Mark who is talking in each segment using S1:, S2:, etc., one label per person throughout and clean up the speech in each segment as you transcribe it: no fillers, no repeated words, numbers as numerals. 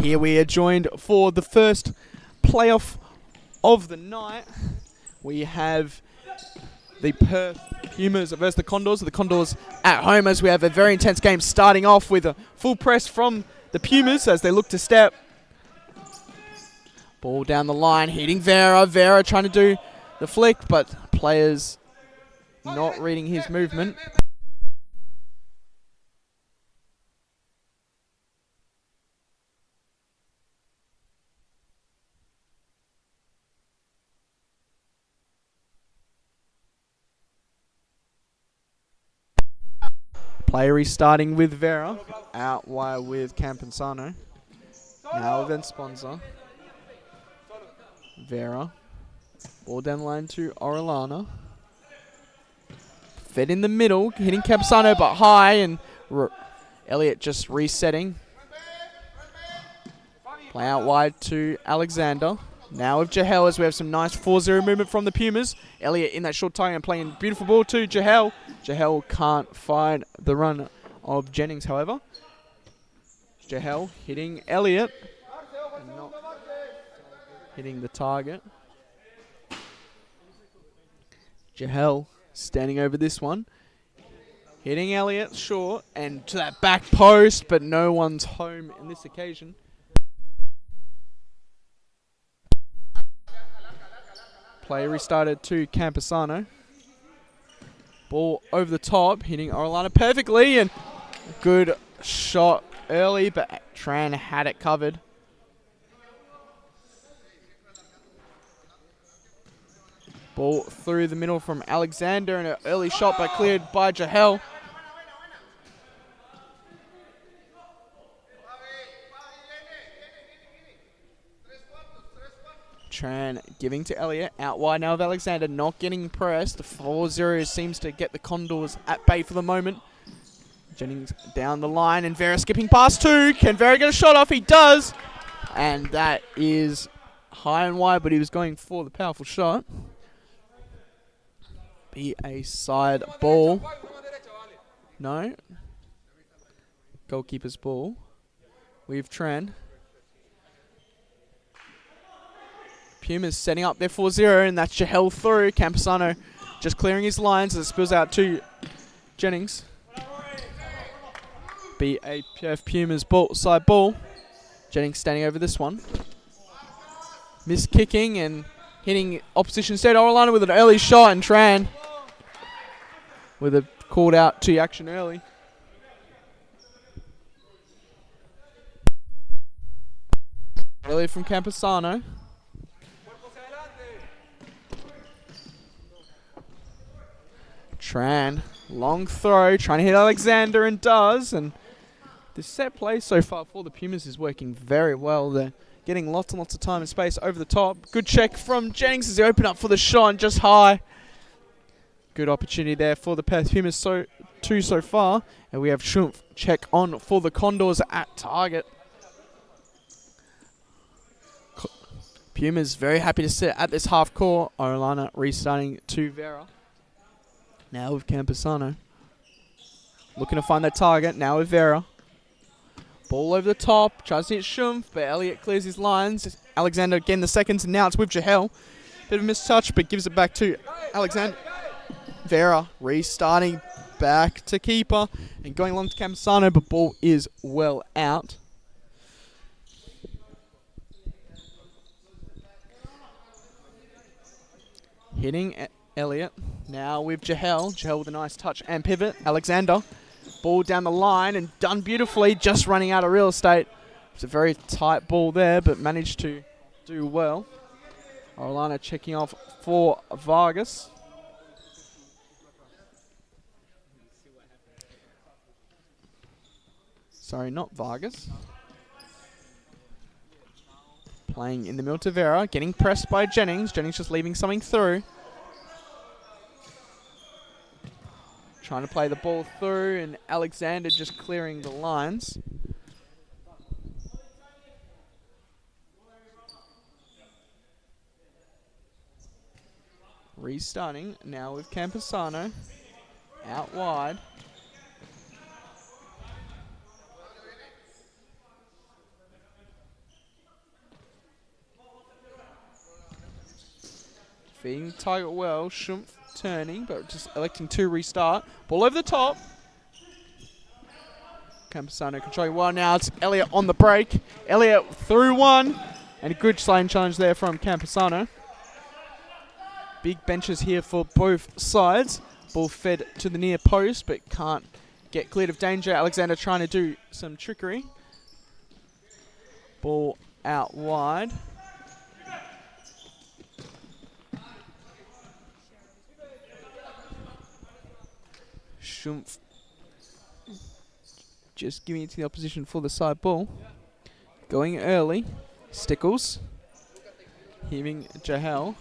S1: here we are joined for the first playoff of the night. We have the Perth Pumas versus the Condors. The Condors at home as we have a very intense game starting off with a full press from the Pumas as they look to step. Ball down the line, hitting Vera. Vera trying to do the flick, but players not reading his movement. Play restarting with Vera, out wide with Campensano. Now with Sponsor. Vera. Ball down the line to Orellana. Fed in the middle, hitting Campensano but high, and Elliott just resetting. Play out wide to Alexander. Now with Jahel as we have some nice 4-0 movement from the Pumas. Elliott in that short time and playing beautiful ball to Jahel. Jahel can't find the run of Jennings, however. Jahel hitting Elliott. And not hitting the target. Jahel standing over this one. Hitting Elliott short and to that back post, but no one's home in this occasion. Play restarted to Campesano. Ball over the top, hitting Orellana perfectly, and a good shot early, but Tran had it covered. Ball through the middle from Alexander, and an early shot but cleared by Jahel. Tran giving to Elliott, out wide now of Alexander, not getting pressed. The 4-0 seems to get the Condors at bay for the moment. Jennings down the line, and Vera skipping past two. Can Vera get a shot off? He does. And that is high and wide, but he was going for the powerful shot. Be a side ball. No. Goalkeeper's ball. We've Tran. Pumas setting up their 4-0, and that's Jahel through. Campesano just clearing his lines as it spills out to Jennings. Be a Perth Pumas ball, side ball. Jennings standing over this one. Missed kicking and hitting opposition instead. Orellana with an early shot, and Tran with a called out to action early. Early from Campesano. Tran, long throw, trying to hit Alexander, and does. And the set play so far for the Pumas is working very well. They're getting lots and lots of time and space over the top. Good check from Jennings as they open up for the shot, just high. Good opportunity there for the Perth Pumas so far. And we have Schumpf check on for the Condors at target. Pumas very happy to sit at this half court. Orellana restarting to Vera. Now with Campesano. Looking to find that target. Now with Vera. Ball over the top. Tries to hit Schumpf, but Elliott clears his lines. Alexander again the seconds, and now it's with Jahel. Bit of a mistouch, but gives it back to Alexander. Vera restarting back to keeper and going along to Campesano, but ball is well out. Hitting Elliott. Now with Jahel. Jahel with a nice touch and pivot. Alexander. Ball down the line and done beautifully. Just running out of real estate. It's a very tight ball there, but managed to do well. Orellana checking off for Vargas. Sorry, not Vargas. Playing in the middle to Vera. Getting pressed by Jennings. Jennings just leaving something through. Trying to play the ball through, and Alexander just clearing the lines. Restarting now with Campesano. Out wide. Feeding the target well. Shumph turning, but just electing to restart. Ball over the top. Campesano controlling well now. It's Elliott on the break. Elliott through one. And a good slaying challenge there from Campesano. Big benches here for both sides. Ball fed to the near post, but can't get cleared of danger. Alexander trying to do some trickery. Ball out wide. Shumph just giving it to the opposition for the side ball. Going early. Stickles. Heaving Jahel.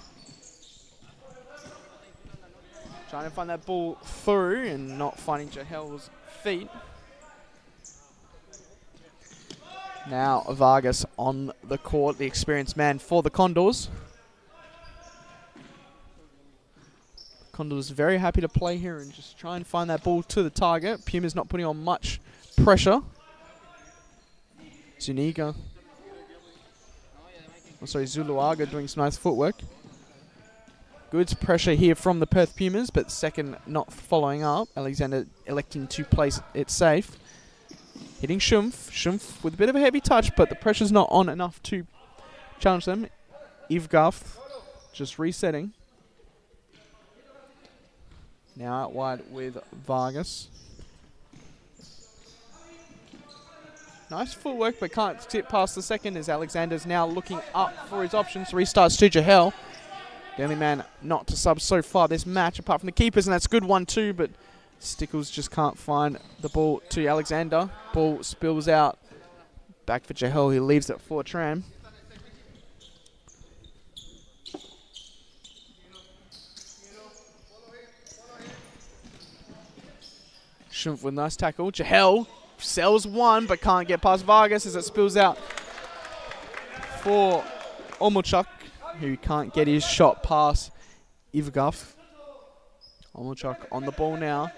S1: Trying to find that ball through and not finding Jahel's feet. Now Vargas on the court, the experienced man for the Condors. Condors very happy to play here and just try and find that ball to the target. Puma's not putting on much pressure. Zuniga. Oh, sorry, Zuluaga doing some nice footwork. Good pressure here from the Perth Pumas, but second not following up. Alexander electing to place it safe. Hitting Shumph. Shumph with a bit of a heavy touch, but the pressure's not on enough to challenge them. Ivgarth just resetting. Now out wide with Vargas. Nice footwork, but can't tip past the second as Alexander's now looking up for his options. Restarts to Jahel. The only man not to sub so far this match, apart from the keepers, and that's a good one too, but Stickles just can't find the ball to Alexander. Ball spills out. Back for Jahel, he leaves it for Tram. Shumph with a nice tackle. Jahel sells one, but can't get past Vargas as it spills out for Omolchuk, who can't get his shot past Ivgarth. Omolchuk on the ball now.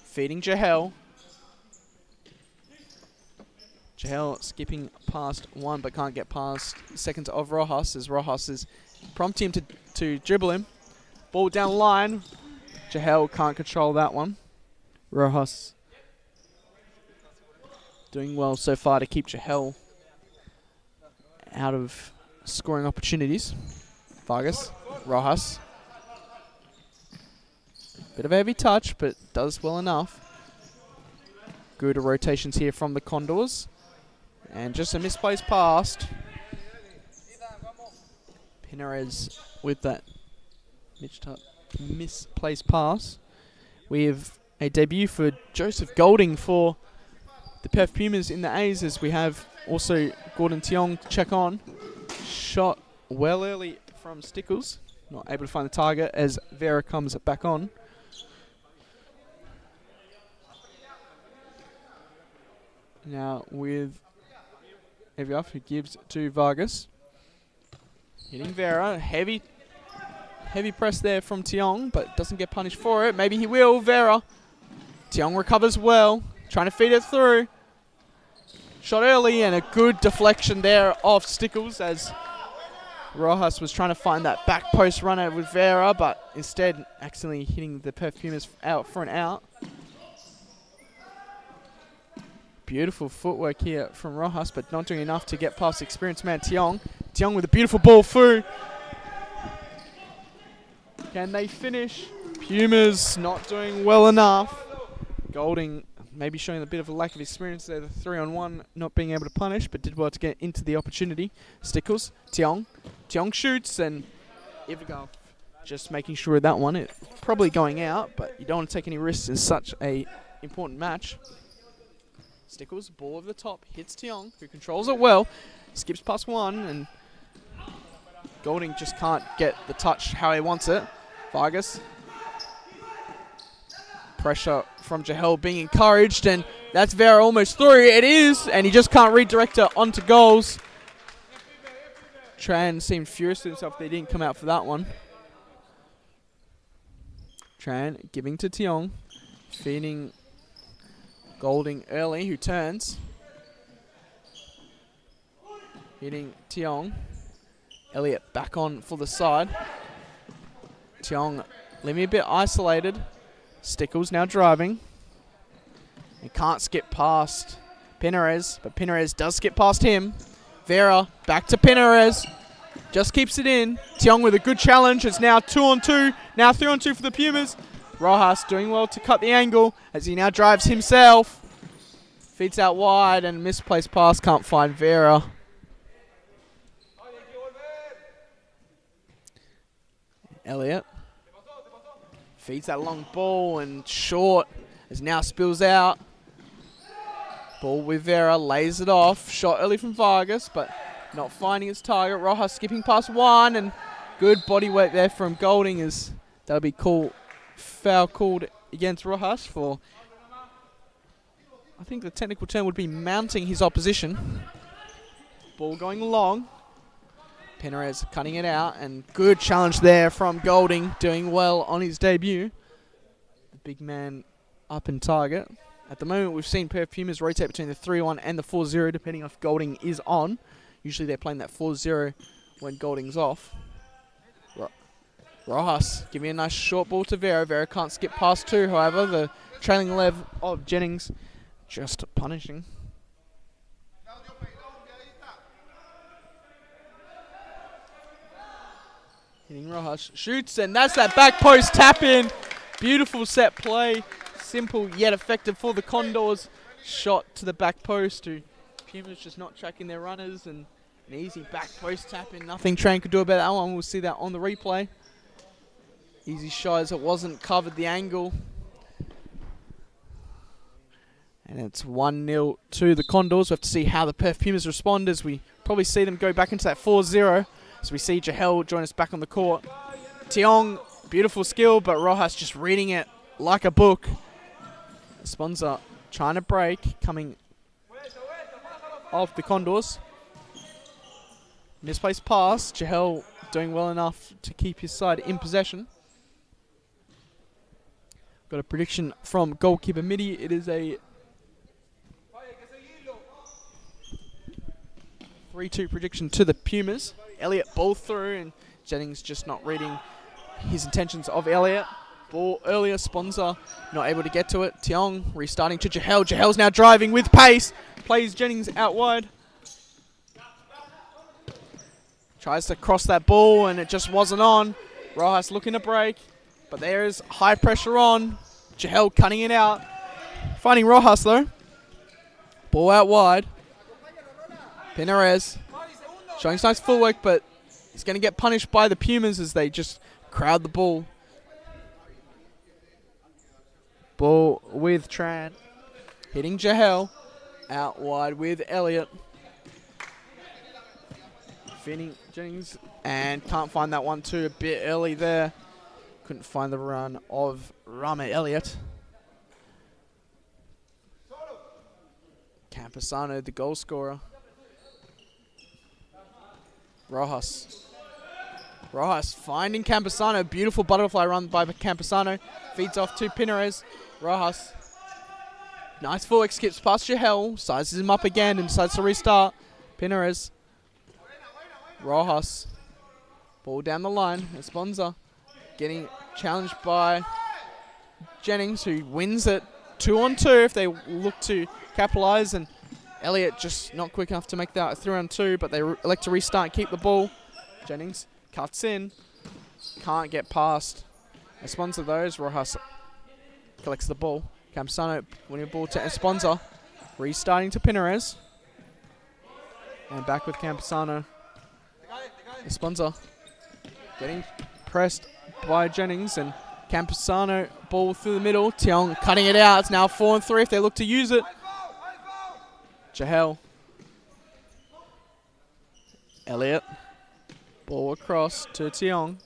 S1: Feeding Jahel. Jahel skipping past one, but can't get past the second of Rojas, as Rojas is prompting him to dribble him. Ball down line. Jahel can't control that one. Rojas doing well so far to keep Jahel out of scoring opportunities. Vargas, Rojas. Bit of a heavy touch, but does well enough. Good rotations here from the Condors. And just a misplaced pass. Pinares with that misplaced pass. We have a debut for Joseph Golding for the Perth Pumas in the A's, as we have also Gordon Tiong check on. Shot well early from Stickles. Not able to find the target as Vera comes back on. Now with Evioff, who gives to Vargas. Hitting Vera. Heavy press there from Tiong, but doesn't get punished for it. Maybe he will. Vera. Tiong recovers well. Trying to feed it through. Shot early and a good deflection there off Stickles as Rojas was trying to find that back post runner with Vera, but instead accidentally hitting the Perth Pumas out for an out. Beautiful footwork here from Rojas, but not doing enough to get past experienced man Tiong. Tiong with a beautiful ball through. Can they finish? Pumas not doing well enough. Golding maybe showing a bit of a lack of experience there, the 3-on-1 not being able to punish, but did well to get into the opportunity. Stickles, Tiong. Tiong shoots, and Ivgarth just making sure of that one. It's probably going out, but you don't want to take any risks in such a important match. Stickles, ball over the top, hits Tiong, who controls it well. Skips past one, and Golding just can't get the touch how he wants it. Vargas. Pressure from Jahel being encouraged, and that's Vera almost through. It is, and he just can't redirect it onto goals. Tran seemed furious with himself they didn't come out for that one. Tran giving to Tiong, feeding Golding early, who turns. Hitting Tiong. Elliott back on for the side. Tiong leaving a bit isolated. Stickles now driving. He can't skip past Pinarez, but Pinarez does skip past him. Vera back to Pinarez. Just keeps it in. Tiong with a good challenge. It's now 2-on-2. Now 3-on-2 for the Pumas. Rojas doing well to cut the angle as he now drives himself. Feeds out wide and misplaced pass. Can't find Vera. Elliott feeds that long ball and short as now spills out. Ball with Vera, lays it off. Shot early from Vargas, but not finding its target. Rojas skipping past one, and good body weight there from Golding. As that'll be cool. Foul called against Rojas for, I think the technical term would be mounting his opposition. Ball going long. Pinarez cutting it out, and good challenge there from Golding, doing well on his debut. The big man up in target. At the moment, we've seen Perth Pumas rotate between the 3-1 and the 4-0, depending on if Golding is on. Usually they're playing that 4-0 when Golding's off. Rojas giving a nice short ball to Vera. Vera can't skip past two, however. The trailing lev of Jennings just punishing. Hitting Rojas, shoots, and that's that back post tap in. Beautiful set play. Simple yet effective for the Condors. Shot to the back post. Pumas just not tracking their runners, and an easy back post tap in. Nothing Tran could do about that one. We'll see that on the replay. Easy shot as it wasn't covered the angle. And it's 1-0 to the Condors. We have to see how the Perth Pumas respond as we probably see them go back into that 4-0. As we see Jahel join us back on the court. Tiong, beautiful skill, but Rojas just reading it like a book. Sponsor trying to break, coming off the Condors. Misplaced pass. Jahel doing well enough to keep his side in possession. Got a prediction from goalkeeper Mitty. It is a 3-2 prediction to the Pumas. Elliott ball through, and Jennings just not reading his intentions of Elliott. Ball earlier, Sponsor not able to get to it. Tiong restarting to Jahel. Jahel's now driving with pace. Plays Jennings out wide. Tries to cross that ball, and it just wasn't on. Rojas looking to break, but there is high pressure on. Jahel cutting it out. Finding Rojas though. Ball out wide. Pinarez showing some nice footwork, but he's going to get punished by the Pumas as they just crowd the ball. Ball with Tran. Hitting Jahel. Out wide with Elliott. Finning Jennings. And can't find that 1-2 a bit early there. Couldn't find the run of Rama Elliott. Campusano, the goal scorer. Rojas finding Campusano. Beautiful butterfly run by Campusano. Feeds off to Pinarez. Rojas. Nice footwork, skips past Jahel. Sizes him up again and decides to restart. Pinarez. Rojas. Ball down the line. Esponza getting challenged by Jennings, who wins it 2-on-2 if they look to capitalize, and Elliott just not quick enough to make that a 3-on-2, but they elect to restart and keep the ball. Jennings cuts in. Can't get past Esponza though, as Rojas collects the ball. Campusano winning the ball to Esponza. Restarting to Pinarez. And back with Campusano. Esponza getting pressed by Jennings, and Campusano ball through the middle. Tiong cutting it out. It's now 4-on-3 if they look to use it. Jahel. Elliott. Ball across to Tiong.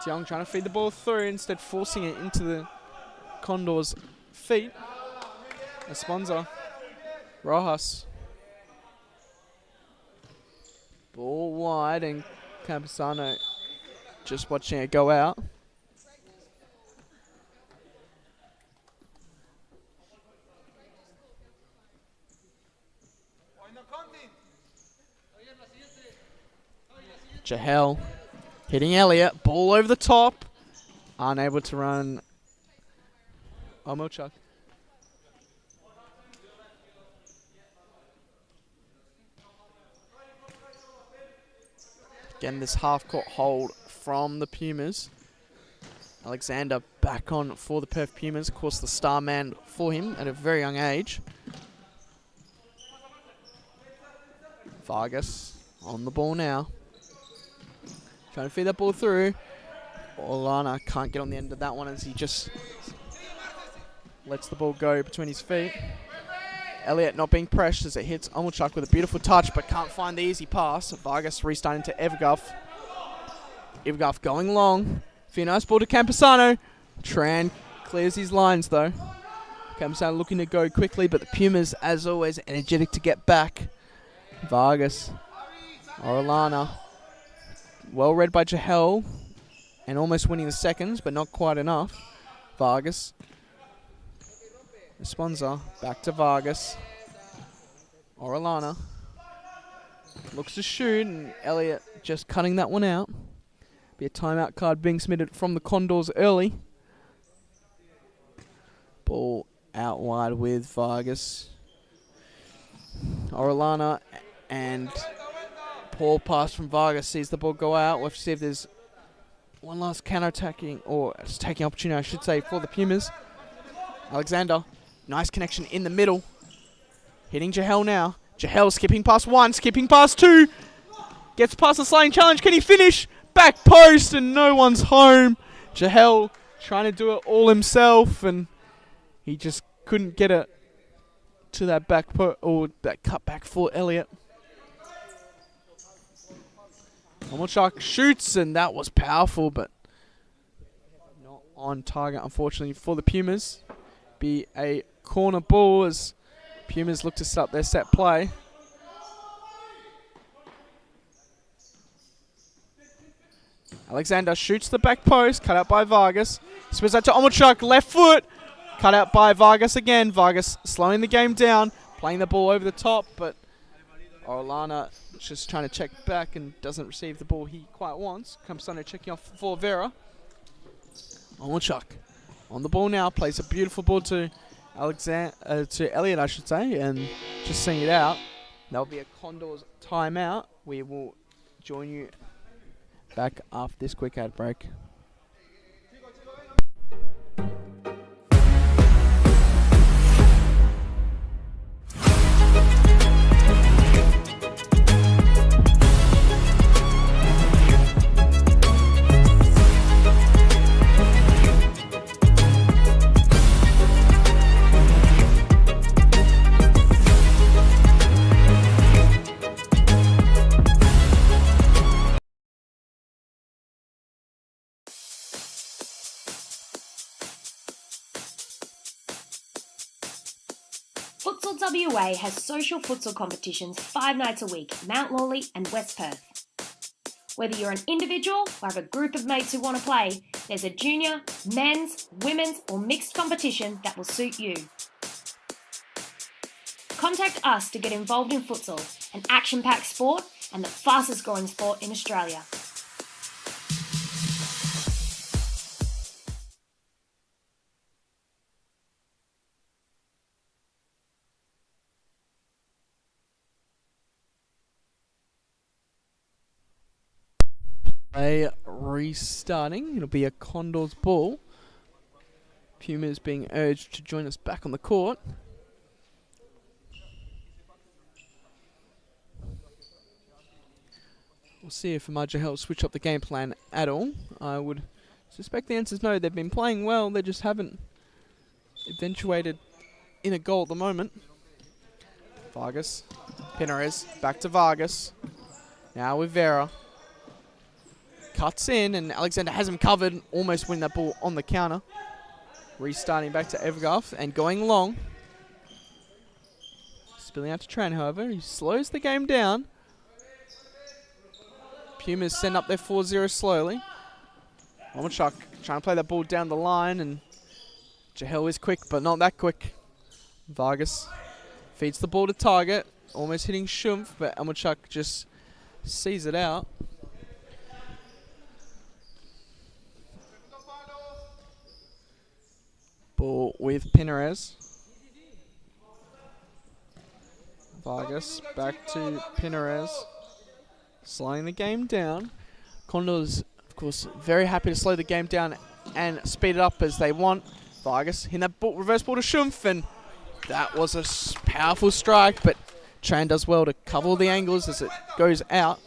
S1: Tiong trying to feed the ball through, instead forcing it into the Condors' feet. Esponza. Rojas. Ball wide, and Campusano just watching it go out. Jahel Hitting Elliott. Ball over the top. Unable to run. Omochuk. Again, this half-court hold from the Pumas. Alexander back on for the Perth Pumas. Of course, the star man for him at a very young age. Vargas on the ball now. Trying to feed that ball through. Orlana can't get on the end of that one as he just lets the ball go between his feet. Elliott not being pressured as it hits Omochuk with a beautiful touch, but can't find the easy pass. Vargas restarting to Evguff. Evguff going long. For a nice ball to Camposano. Tran clears his lines though. Camposano looking to go quickly, but the Pumas, as always, energetic to get back. Vargas. Orlana. Well read by Jahel. And almost winning the seconds, but not quite enough. Vargas. Esponza. Back to Vargas. Orlana. Looks to shoot, and Elliott just cutting that one out. Be a timeout card being submitted from the Condors early. Ball out wide with Vargas. Orlana and poor pass from Vargas sees the ball go out. We'll have to see if there's one last counter-attacking, or taking opportunity, I should say, for the Pumas. Alexander, nice connection in the middle. Hitting Jahel now. Jahel skipping past one, skipping past two. Gets past the sliding challenge. Can he finish? Back post and no one's home. Jahel trying to do it all himself, and he just couldn't get it to that back or that cutback for Elliott. Omochuk shoots, and that was powerful, but not on target, unfortunately, for the Pumas. Be a corner ball as Pumas look to start their set play. Alexander shoots the back post, cut out by Vargas. Spins out to Omochuk, left foot, cut out by Vargas again. Vargas slowing the game down, playing the ball over the top, but Orlana just trying to check back and doesn't receive the ball he quite wants. Camposano checking off for Vera. Omochuk on the ball now, plays a beautiful ball to Elliott, I should say, and just seeing it out. That'll be a Condors timeout. We will join you back after this quick ad break.
S2: Futsal WA has social futsal competitions 5 nights a week, Mount Lawley and West Perth. Whether you're an individual or have a group of mates who want to play, there's a junior, men's, women's or mixed competition that will suit you. Contact us to get involved in futsal, an action-packed sport and the fastest growing sport in Australia.
S1: Restarting. It'll be a Condors ball. Pumas being urged to join us back on the court. We'll see if Majahel will switch up the game plan at all. I would suspect the answer is no. They've been playing well. They just haven't eventuated in a goal at the moment. Vargas. Pinares. Back to Vargas. Now with Vera. Cuts in, and Alexander has him covered, almost winning that ball on the counter. Restarting back to Evguff and going long. Spilling out to Tran, however. He slows the game down. Pumas send up their 4-0 slowly. Omochuk trying to play that ball down the line, and Jahel is quick, but not that quick. Vargas feeds the ball to target, almost hitting Shumf, but Omochuk just sees it out. with Pinarez. Vargas back to Pinarez. Slowing the game down. Condors, of course, very happy to slow the game down and speed it up as they want. Vargas in that reverse ball to Schumpf, and that was a powerful strike, but Tran does well to cover all the angles as it goes out.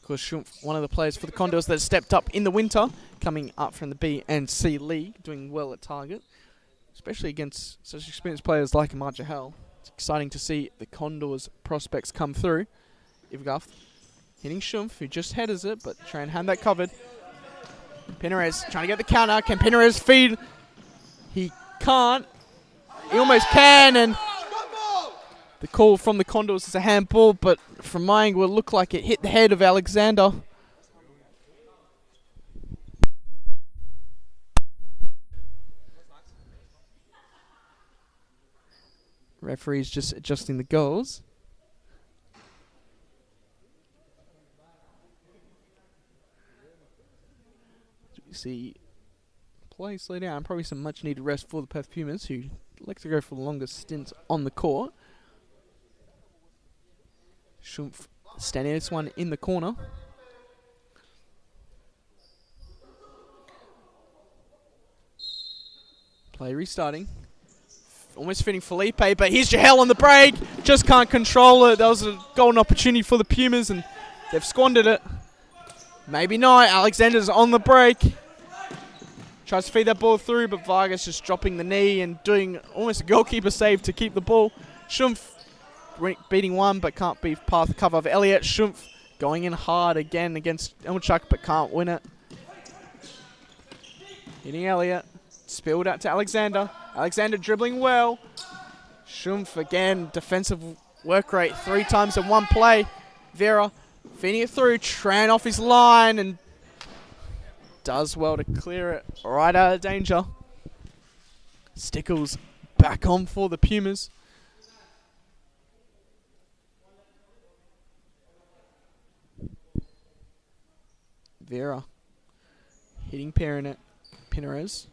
S1: Of course, Schumpf, one of the players for the Condors that stepped up in the winter, coming up from the B and C League, doing well at target, especially against such experienced players like Ahmad Jahel. It's exciting to see the Condors prospects come through. Ivgaf hitting Schumpf, who just headers it, but Tran had that covered. Pinarez trying to get the counter. Can Pinarez feed? He can't. He almost can, and the call from the Condors is a handball, but from my angle it looked like it hit the head of Alexander. Referee's just adjusting the goals. See play slow down, probably some much needed rest for the Perth Pumas, who like to go for the longest stints on the court. Schumpf standing this one in the corner. Play restarting. Almost fitting Felipe, but here's Jahel on the break. Just can't control it. That was a golden opportunity for the Pumas, and they've squandered it. Maybe not. Alexander's on the break. Tries to feed that ball through, but Vargas just dropping the knee and doing almost a goalkeeper save to keep the ball. Schumpf beating one, but can't be past the cover of Elliott. Schumpf going in hard again against Elmchuk, but can't win it. Hitting Elliott. Spilled out to Alexander. Alexander dribbling well. Schumpf again, defensive work rate 3 times in one play. Vera feeding it through. Tran off his line and does well to clear it right out of danger. Stickles back on for the Pumas. Vera hitting Pinarez.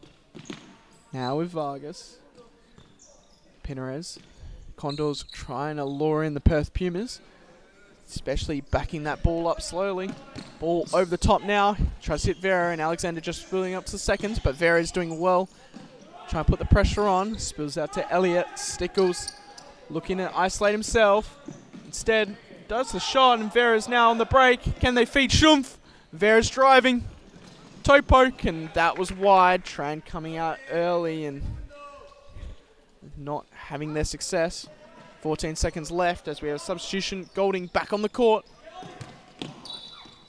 S1: Now with Vargas. Pinarez. Condors trying to lure in the Perth Pumas, especially backing that ball up slowly. Ball over the top now. Tries to hit Vera, and Alexander just spilling up to seconds, but Vera is doing well. Trying to put the pressure on. Spills out to Elliott. Stickles looking to isolate himself. Instead, does the shot, and Vera's now on the break. Can they feed Schumpf? Vera's driving. Toe poke, and that was wide. Tran coming out early and not having their success. 14 seconds left as we have a substitution. Golding back on the court.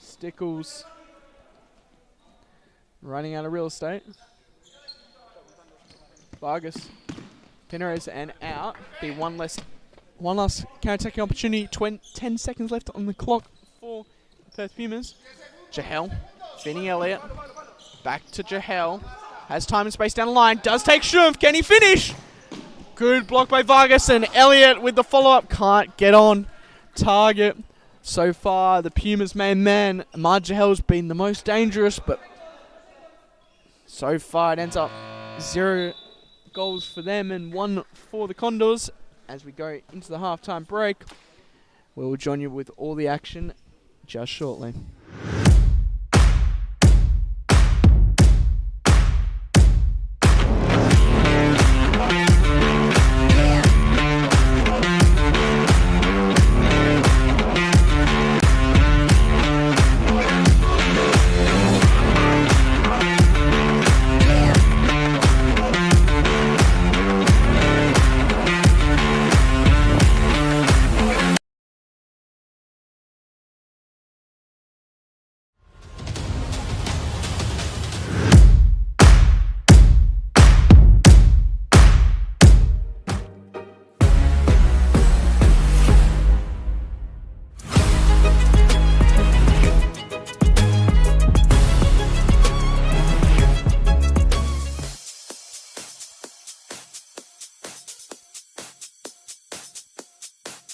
S1: Stickles running out of real estate. Vargas, Pinarez, and out. Be one last counter-attacking opportunity. 10 seconds left on the clock for Perth Pumas. Jahel, feeding Elliott. Back to Jahel. Has time and space down the line. Does take Schumpf. Can he finish? Good block by Vargas, and Elliott with the follow-up can't get on target. So far, the Pumas' main man, Ahmad Jahel's been the most dangerous, but so far it ends up 0 goals for them and 1 for the Condors. As we go into the halftime break, we'll join you with all the action just shortly.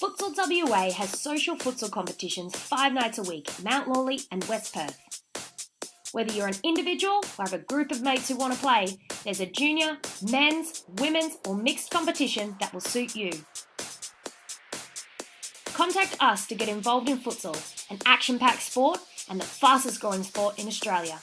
S2: Futsal WA has social futsal competitions 5 nights a week, Mount Lawley and West Perth. Whether you're an individual or have a group of mates who want to play, there's a junior, men's, women's or mixed competition that will suit you. Contact us to get involved in futsal, an action-packed sport and the fastest growing sport in Australia.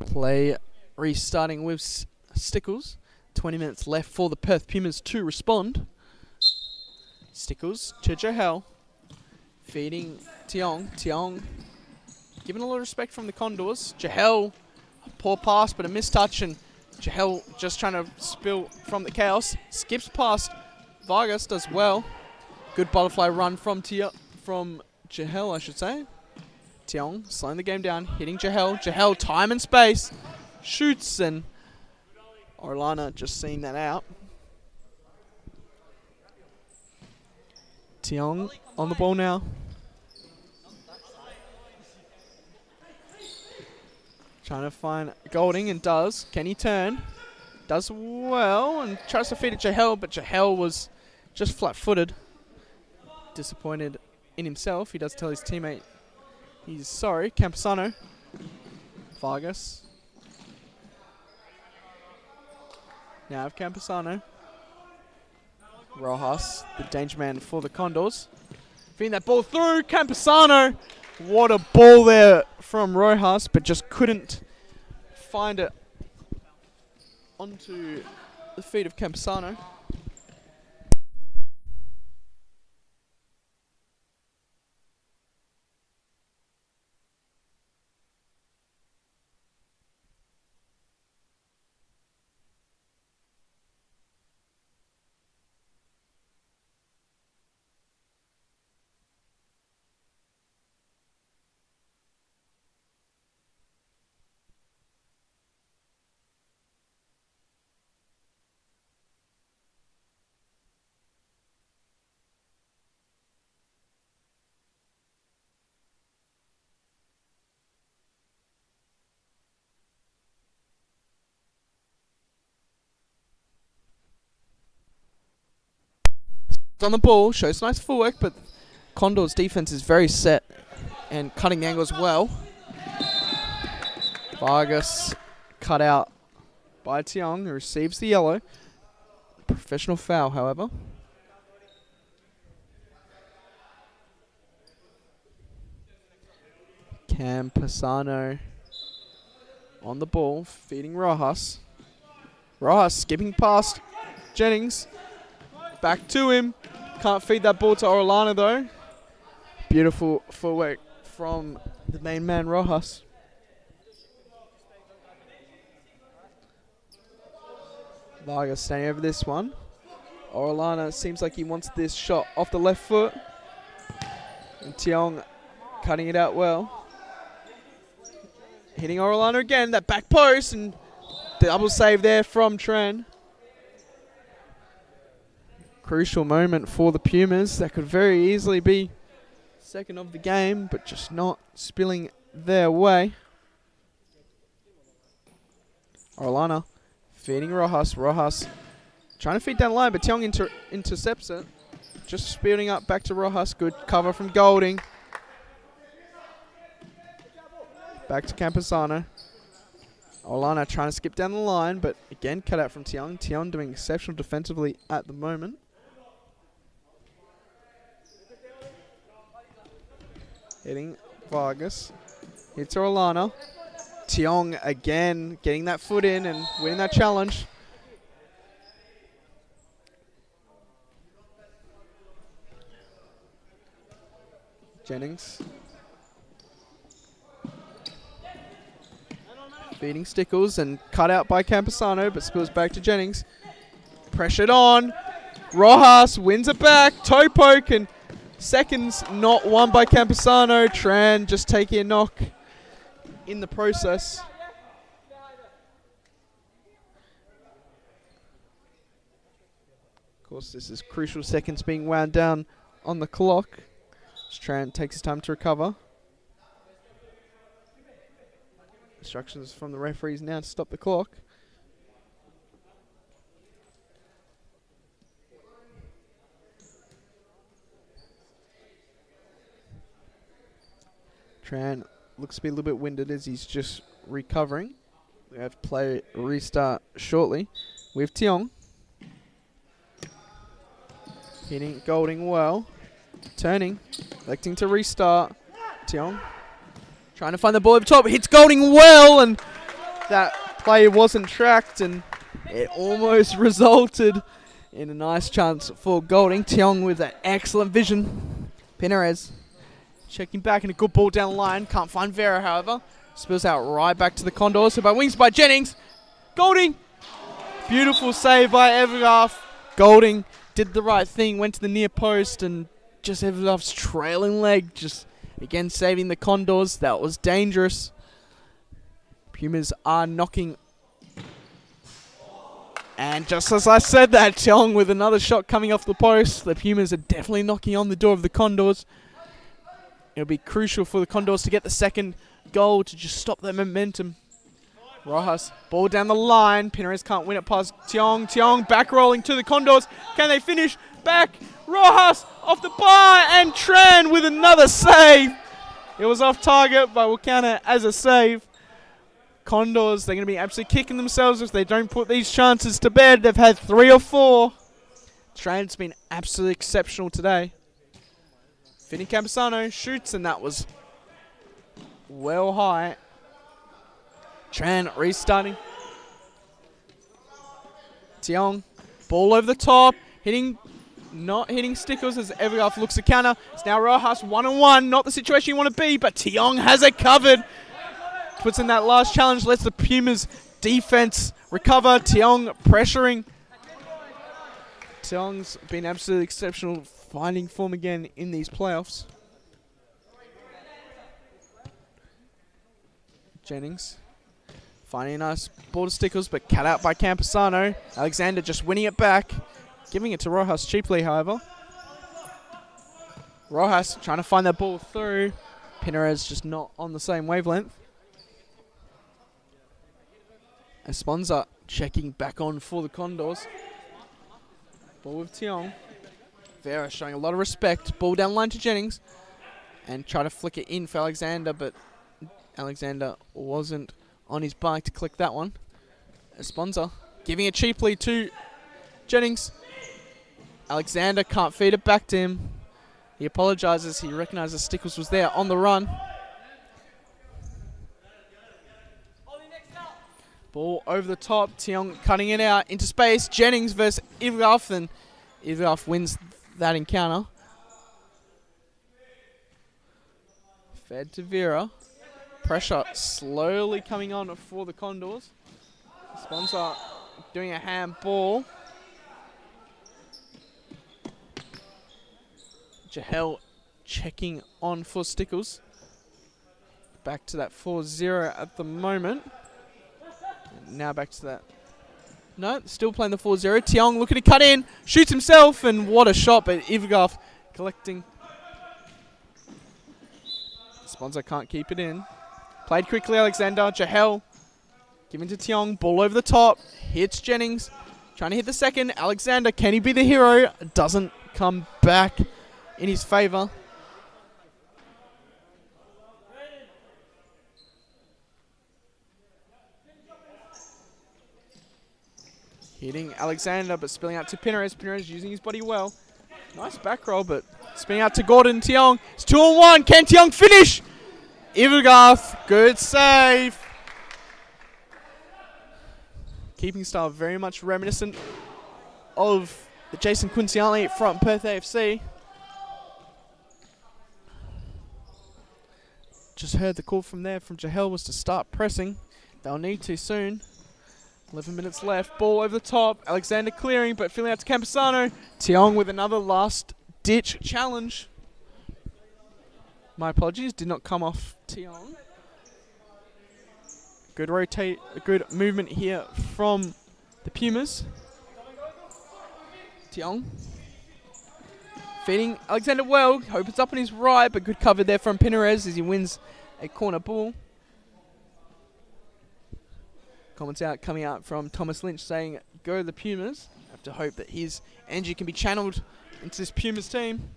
S1: Play restarting with Stickles. 20 minutes left for the Perth Pumas to respond. Stickles to Jahel. Feeding Tiong. Tiong giving a lot of respect from the Condors. Jahel, a poor pass but a mistouch, and Jahel just trying to spill from the chaos. Skips past Vargas, does well. Good butterfly run from Jahel, I should say. Tiong slowing the game down, hitting Jahel. Jahel, time and space, shoots, and Orlana just seeing that out. Tiong on the ball now. Trying to find Golding, and does. Can he turn? Does well, and tries to feed it Jahel, but Jahel was just flat-footed. Disappointed in himself. He does tell his teammate he's sorry. Camposano. Vargas. Now have Camposano. Rojas, the danger man for the Condors. Feeding that ball through. Camposano. What a ball there from Rojas, but just couldn't find it onto the feet of Camposano. On the ball, shows nice footwork, but Condors defense is very set and cutting the angle as well. Vargas cut out by Tiong, who receives the yellow. Professional foul, however. Camposano on the ball, feeding Rojas. Rojas skipping past Jennings. Back to him. Can't feed that ball to Orlana though. Beautiful footwork from the main man, Rojas. Vargas staying over this one. Orlana seems like he wants this shot off the left foot. And Tiong cutting it out well. Hitting Orlana again, that back post, and double save there from Tran. Crucial moment for the Pumas. That could very easily be second of the game, but just not spilling their way. Orlana feeding Rojas. Rojas trying to feed down the line, but Tiong intercepts it. Just speeding up back to Rojas. Good cover from Golding. Back to Camposano. Orlana trying to skip down the line, but again cut out from Tiong. Tiong doing exceptional defensively at the moment. Hitting Vargas. Hits Orlana. Tiong again getting that foot in and winning that challenge. Jennings. Beating Stickles and cut out by Campusano, but spills back to Jennings. Pressured on. Rojas wins it back. Toe poke and seconds not won by Campusano. Tran just taking a knock in the process. Of course, this is crucial seconds being wound down on the clock. Tran takes his time to recover. Instructions from the referees now to stop the clock. Tran looks to be a little bit winded as he's just recovering. We have to play restart shortly with Tiong. Hitting Golding well. Turning. Electing to restart. Tiong trying to find the ball over top. Hits Golding well, and that play wasn't tracked, and it almost resulted in a nice chance for Golding. Tiong with an excellent vision. Pinares checking back and a good ball down the line. Can't find Vera, however. Spills out right back to the Condors. So by wings by Jennings. Golding. Beautiful save by Evergaff. Golding did the right thing. Went to the near post and just Evergaff's trailing leg. Just again saving the Condors. That was dangerous. Pumas are knocking. And just as I said that, Tiong with another shot coming off the post. The Pumas are definitely knocking on the door of the Condors. It'll be crucial for the Condors to get the second goal to just stop their momentum. Rojas, ball down the line. Pinares can't win it past Tiong. Tiong back rolling to the Condors. Can they finish? Back. Rojas off the bar, and Tran with another save. It was off target, but we'll count it as a save. Condors, they're going to be absolutely kicking themselves if they don't put these chances to bed. They've had 3 or 4. Tran's been absolutely exceptional today. Vinny Campusano shoots, and that was well high. Tran restarting. Tiong, ball over the top, not hitting Stickles as Evergaff looks to counter. It's now Rojas 1-on-1, not the situation you want to be, but Tiong has it covered. Puts in that last challenge, lets the Pumas defense recover. Tiong pressuring. Tiong's been absolutely exceptional, finding form again in these playoffs. Jennings finding a nice ball to Stickles, but cut out by Campusano. Alexander just winning it back, giving it to Rojas cheaply, however. Rojas trying to find that ball through. Pinares just not on the same wavelength. Esponza checking back on for the Condors. Ball with Tiong. Vera showing a lot of respect. Ball down line to Jennings. And try to flick it in for Alexander, but Alexander wasn't on his bike to click that one. Esponza giving it cheaply to Jennings. Alexander can't feed it back to him. He apologizes. He recognizes Stickles was there on the run. Ball over the top. Tiong cutting it out into space. Jennings versus Ivgaff, and Ivgaff wins that encounter. Fed to Vera. Pressure slowly coming on for the Condors. Sponsor doing a handball. Jahel checking on for Stickles. Back to that 4-0 at the moment. And now back to that. No, still playing the 4-0. Tiong looking to cut in. Shoots himself, and what a shot, but Ivgaff collecting. Sponsor can't keep it in. Played quickly, Alexander. Jahel giving to Tiong. Ball over the top. Hits Jennings. Trying to hit the second. Alexander, can he be the hero? Doesn't come back in his favour. Hitting Alexander, but spilling out to Pinares. Pinares using his body well. Nice back roll, but spinning out to Gordon. Tiong. It's 2-on-1. Can Tiong finish? Ivgaff, good save. keeping style very much reminiscent of the Jason Quintiani from Perth AFC. Just heard the call from there from Jahel was to start pressing. They'll need to soon. 11 minutes left. Ball over the top. Alexander clearing, but filling out to Campusano. Tiong with another last-ditch challenge. My apologies, did not come off Tiong. Good movement here from the Pumas. Tiong feeding Alexander well. Opens up on his right, but good cover there from Pinares as he wins a corner ball. Comments out coming out from Thomas Lynch saying, go the Pumas. Have to hope that his energy can be channeled into this Pumas team.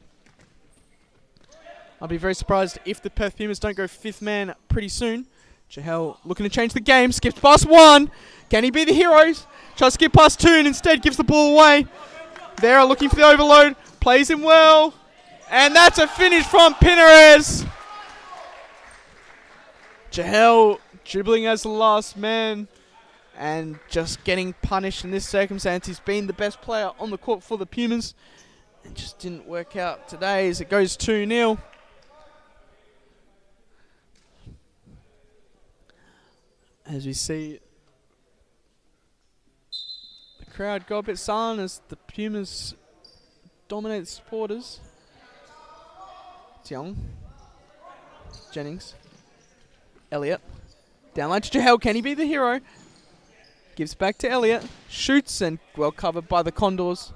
S1: I'll be very surprised if the Perth Pumas don't go fifth man pretty soon. Jahel looking to change the game. Skips past one. Can he be the heroes? Tries to skip past two and instead gives the ball away. Vera looking for the overload. Plays him well. And that's a finish from Pinares. Jahel dribbling as the last man and just getting punished in this circumstance. He's been the best player on the court for the Pumas. It just didn't work out today as it goes 2-0. As we see the crowd go a bit silent as the Pumas dominate the supporters. Tiong. Jennings. Elliott. Downline to Jahel. Can he be the hero? Gives back to Elliott. Shoots and well covered by the Condors.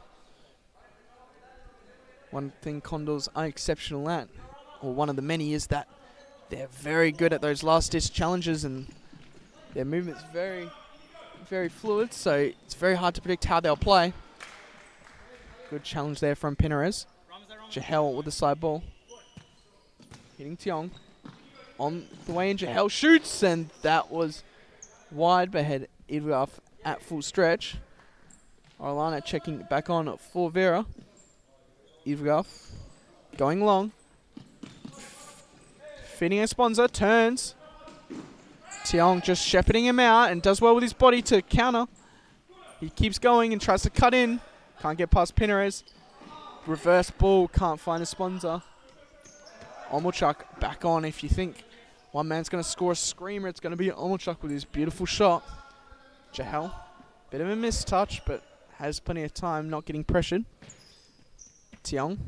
S1: One thing Condors are exceptional at, or one of the many, is that they're very good at those last-ditch challenges and their movement's very, very fluid, so it's very hard to predict how they'll play. Good challenge there from Pinares. Jahel with the side ball. Hitting Tiong. On the way in, Jahel shoots, and that was wide, but had Idwaf at full stretch. Orlana checking back on for Vera. Idwaf going long. Feeding Esponza, turns. Tiong just shepherding him out and does well with his body to counter. He keeps going and tries to cut in. Can't get past Pinares. Reverse ball, can't find Esponza. Omolchuk back on. If you think one man's going to score a screamer, it's going to be Omolchuk with his beautiful shot. Jahel, bit of a mistouch, but has plenty of time, not getting pressured. Tiong.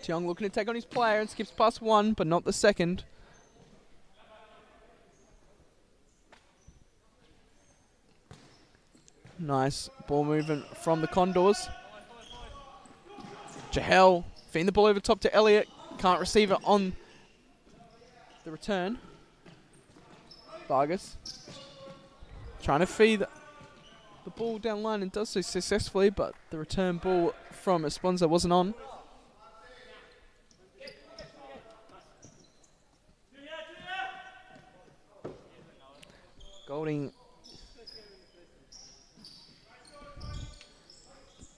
S1: Tiong looking to take on his player and skips past one, but not the second. Nice ball movement from the Condors. Jahel feeding the ball over top to Elliott. Can't receive it on the return. Vargas trying to feed the ball down line and does so successfully, but the return ball from Esponza wasn't on. Golding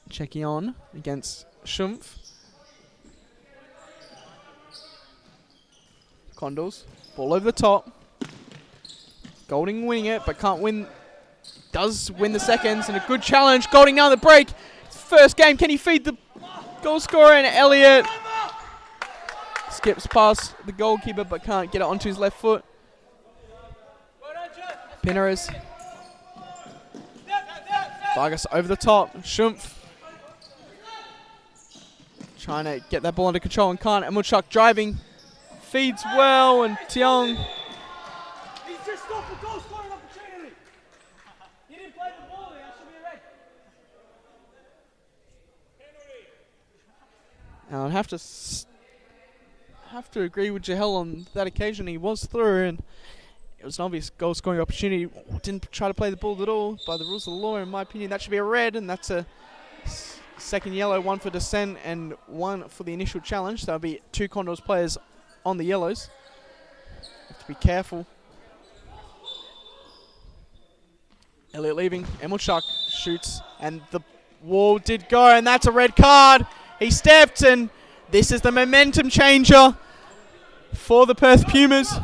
S1: checking on against Schumpf. Condors, ball over the top. Golding winning it, but can't win. Does win the seconds, and a good challenge. Golding now the break. First game, can he feed the goal scorer? And Elliott skips past the goalkeeper, but can't get it onto his left foot. Pinares. Vargas over the top. Schumpf trying to get that ball under control and can't. Emilchuk driving. Feeds well, and Tiong.
S3: He's just stopped a goal scoring opportunity. He didn't play the ball there. That should be a red.
S1: Now I'd have to agree with Jahel on that occasion. He was through, and it was an obvious goal scoring opportunity. Didn't try to play the ball at all. By the rules of the law, in my opinion, that should be a red, and that's a second yellow, one for dissent and one for the initial challenge. That'll be two Condors players on the yellows. Have to be careful. Elliott leaving. Emilchuk shoots, and the wall did go, and that's a red card. He stepped, and this is the momentum changer for the Perth Pumas.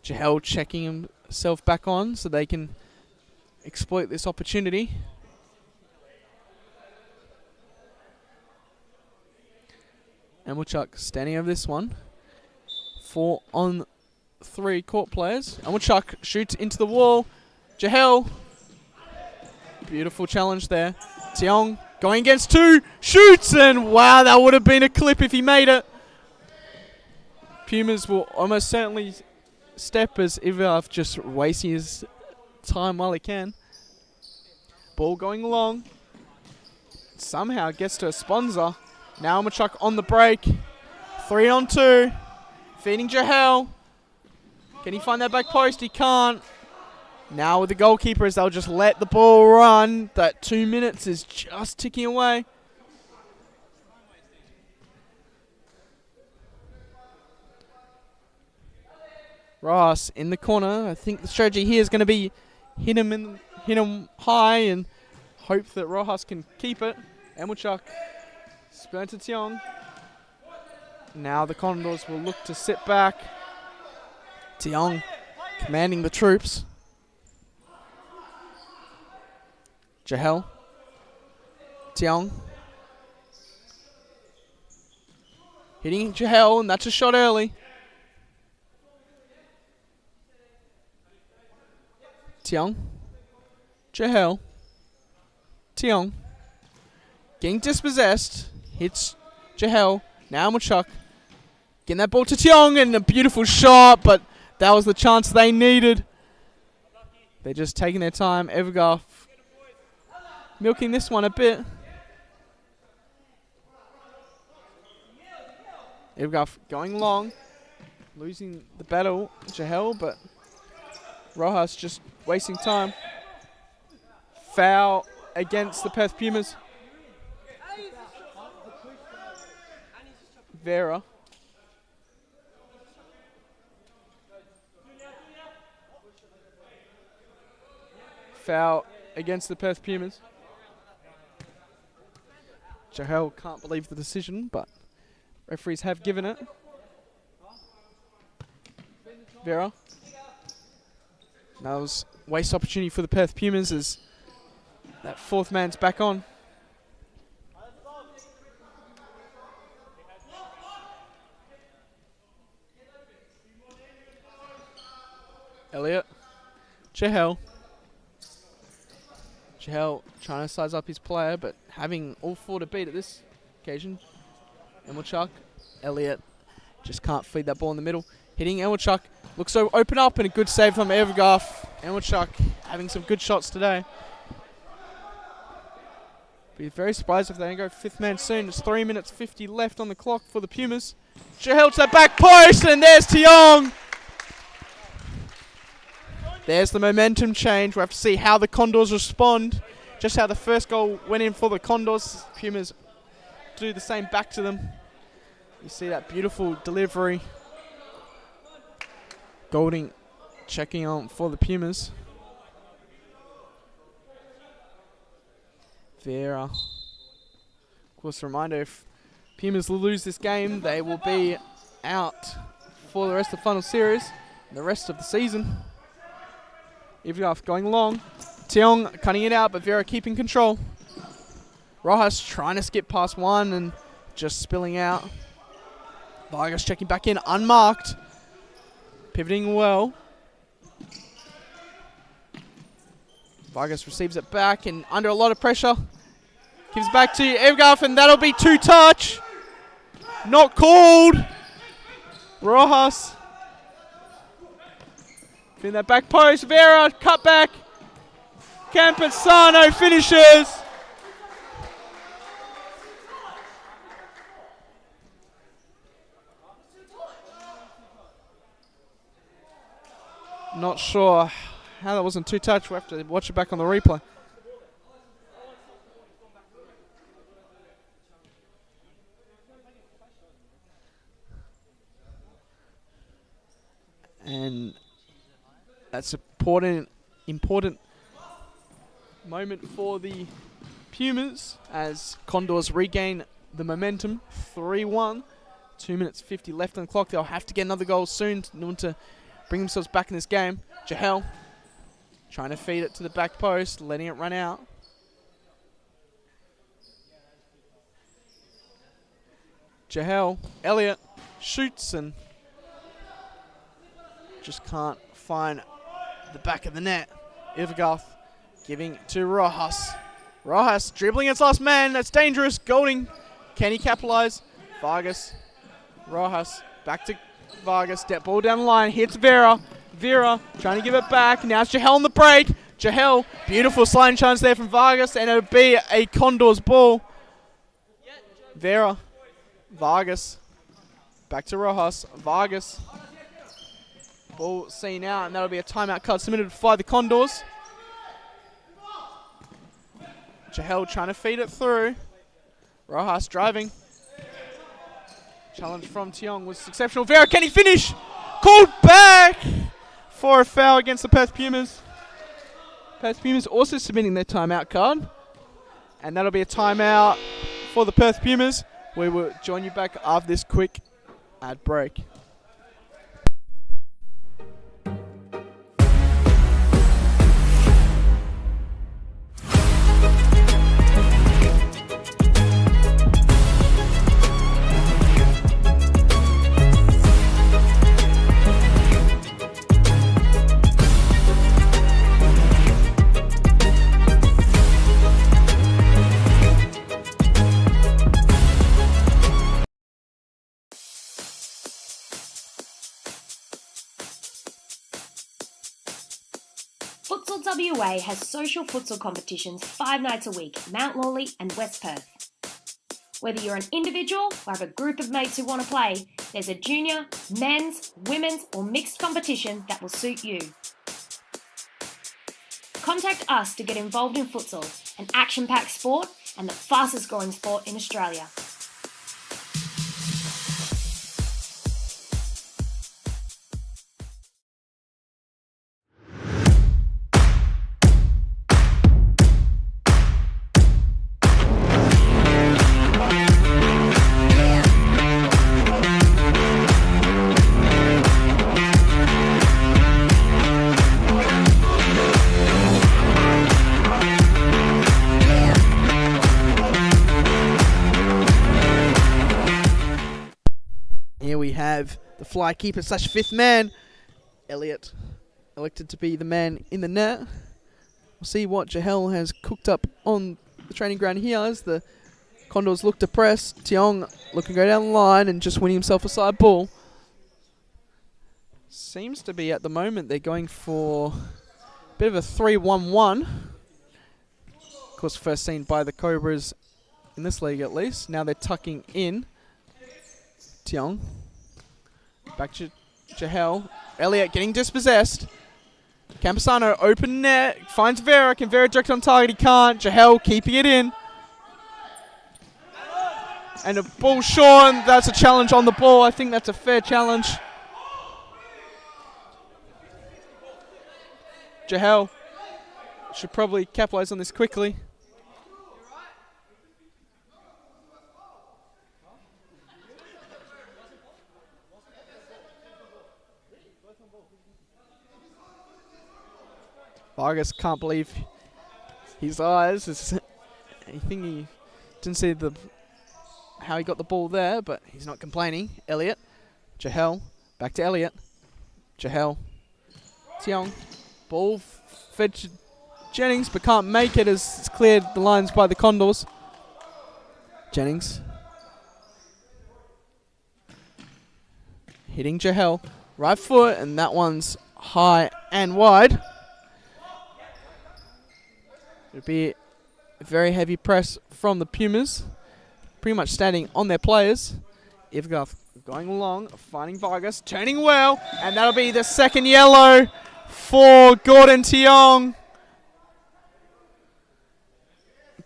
S1: Jahel checking himself back on so they can exploit this opportunity. And Woodchuck standing over this one. 4-on-3 court players. And Woodchuck shoots into the wall. Jahel. Beautiful challenge there. Tiong going against 2. Shoots! And wow, that would have been a clip if he made it. Pumas will almost certainly step as Ivarov just wasting his time while he can. Ball going long. Somehow gets to a sponsor. Now Machuk on the break. 3-on-2. Feeding Jahel. Can he find that back post? He can't. Now with the goalkeepers, they'll just let the ball run. That 2 minutes is just ticking away. Ross in the corner. I think the strategy here is going to be hit him high and hope that Rojas can keep it. Emilchuk spurn to Tiong. Now the Condors will look to sit back. Tiong commanding the troops. Jahel. Tiong. Hitting Jahel, and that's a shot early. Tiong. Jahel. Tiong. Getting dispossessed. Hits Jahel. Now Machuk. Getting that ball to Tiong, and a beautiful shot, but that was the chance they needed. They're just taking their time. Evergarth milking this one a bit. Evergarth going long. Losing the battle, Jahel, but Rojas just wasting time. Foul against the Perth Pumas. Vera. Foul against the Perth Pumas. Jahel can't believe the decision, but referees have given it. Vera. That was waste opportunity for the Perth Pumas as that fourth man's back on. Elliot. Jahel. Jahel trying to size up his player, but having all four to beat at this occasion. Emilchuk. Elliot just can't feed that ball in the middle. Hitting Emilchuk. Looks to open up, and a good save from Evergarth. Emilchuk having some good shots today. Be very surprised if they don't go fifth man soon. It's 3 minutes 50 left on the clock for the Pumas. Jahel to that back post, and there's Tiong. There's the momentum change. We'll have to see how the Condors respond. Just how the first goal went in for the Condors. Pumas do the same back to them. You see that beautiful delivery. Golding checking on for the Pumas. Vera. Of course, a reminder, if Pumas lose this game, they will be out for the rest of the final series and the rest of the season. Ivgarth going long. Tiong cutting it out, but Vera keeping control. Rojas trying to skip past one and just spilling out. Vargas checking back in, unmarked. Pivoting well. Vargas receives it back and under a lot of pressure. Gives back to Ivgarth, and that'll be two touch. Not called. Rojas. In that back post, Vera, cut back. Campesano finishes. Not sure how that wasn't two touch. We'll have to watch it back on the replay. And that's an important moment for the Pumas as Condors regain the momentum. 3-1. 2 minutes 50 left on the clock. They'll have to get another goal soon in order to bring themselves back in this game. Jahel trying to feed it to the back post, letting it run out. Jahel, Elliott shoots and just can't find the back of the net. Ivgarth giving to Rojas. Rojas dribbling its last man. That's dangerous. Golding. Can he capitalize? Vargas. Rojas back to Vargas. Step ball down the line. Hits Vera. Vera trying to give it back. Now it's Jahel on the break. Jahel. Beautiful sliding chance there from Vargas. And it'll be a Condors ball. Vera. Vargas. Back to Rojas. Vargas. Ball seen out, and that'll be a timeout card submitted by the Condors. Jahel trying to feed it through. Rojas driving. Challenge from Tiong was exceptional. Vera, can he finish? Called back for a foul against the Perth Pumas. Perth Pumas also submitting their timeout card. And that'll be a timeout for the Perth Pumas. We will join you back after this quick ad break.
S2: Futsal WA has social futsal competitions 5 nights a week, Mount Lawley and West Perth. Whether you're an individual or have a group of mates who want to play, there's a junior, men's, women's or mixed competition that will suit you. Contact us to get involved in futsal, an action-packed sport and the fastest growing sport in Australia.
S1: Here we have the fly keeper slash fifth man, Elliott, elected to be the man in the net. We'll see what Jahel has cooked up on the training ground here as the Condors look to press. Tiong looking to go down the line and just winning himself a side ball. Seems to be at the moment they're going for a bit of a 3-1-1. Of course, first seen by the Cobras in this league at least. Now they're tucking in. Tiong. Back to Jahel. Elliott getting dispossessed. Camposano open net. Finds Vera. Can Vera direct on target? He can't. Jahel keeping it in. And a ball short. That's a challenge on the ball. I think that's a fair challenge. Jahel should probably capitalize on this quickly. Vargas can't believe his eyes. I think he didn't see how he got the ball there, but he's not complaining. Elliott, Jahel, back to Elliott. Jahel, Tiong, ball fed to Jennings, but can't make it as it's cleared the lines by the Condors. Jennings hitting Jahel, right foot, and that one's high and wide. It'll be a very heavy press from the Pumas, pretty much standing on their players. Ivgarth going along, finding Vargas, turning well, and that'll be the second yellow for Gordon Tiong.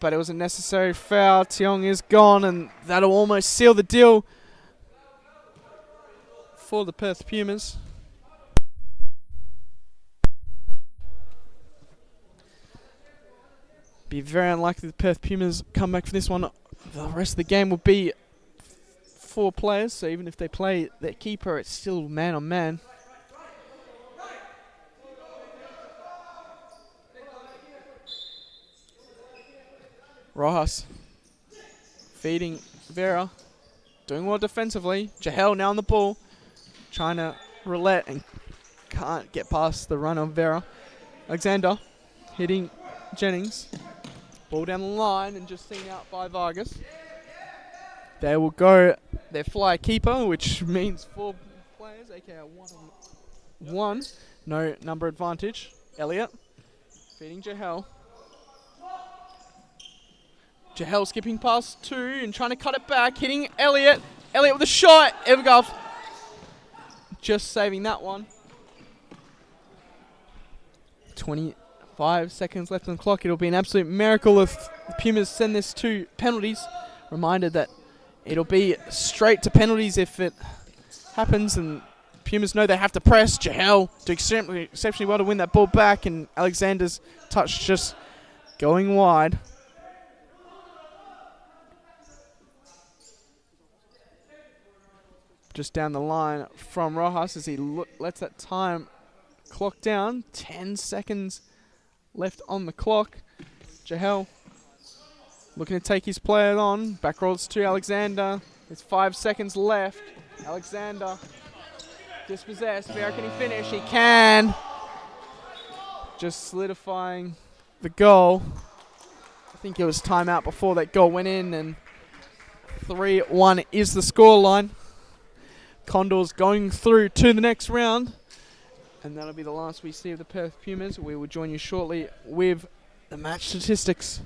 S1: But it was a necessary foul. Tiong is gone, and that'll almost seal the deal for the Perth Pumas. Be very unlikely the Perth Pumas come back for this one. The rest of the game will be 4 players, so even if they play their keeper, it's still man on man. Rojas feeding Vera. Doing well defensively. Jahel now on the ball. Trying to roulette and can't get past the run of Vera. Alexander hitting Jennings. Ball down the line and just seen out by Vargas. They will go their fly keeper, which means 4 players, aka 1-on-1. No number advantage. Elliott feeding Jahel. Jahel skipping past 2 and trying to cut it back. Hitting Elliott. Elliott with a shot. Evergov just saving that one. 25 seconds left on the clock. It'll be an absolute miracle if the Pumas send this to penalties. Reminded that it'll be straight to penalties if it happens, and Pumas know they have to press. Jahel do exceptionally well to win that ball back, and Alexander's touch just going wide. Just down the line from Rojas as he lets that time clock down. 10 seconds left on the clock. Jahel looking to take his player on. Back rolls to Alexander. There's 5 seconds left. Alexander dispossessed. Vera, can he finish? He can. Just solidifying the goal. I think it was timeout before that goal went in, and 3-1 is the scoreline. Condors going through to the next round, and that'll be the last we see of the Perth Pumas. We will join you shortly with the match statistics.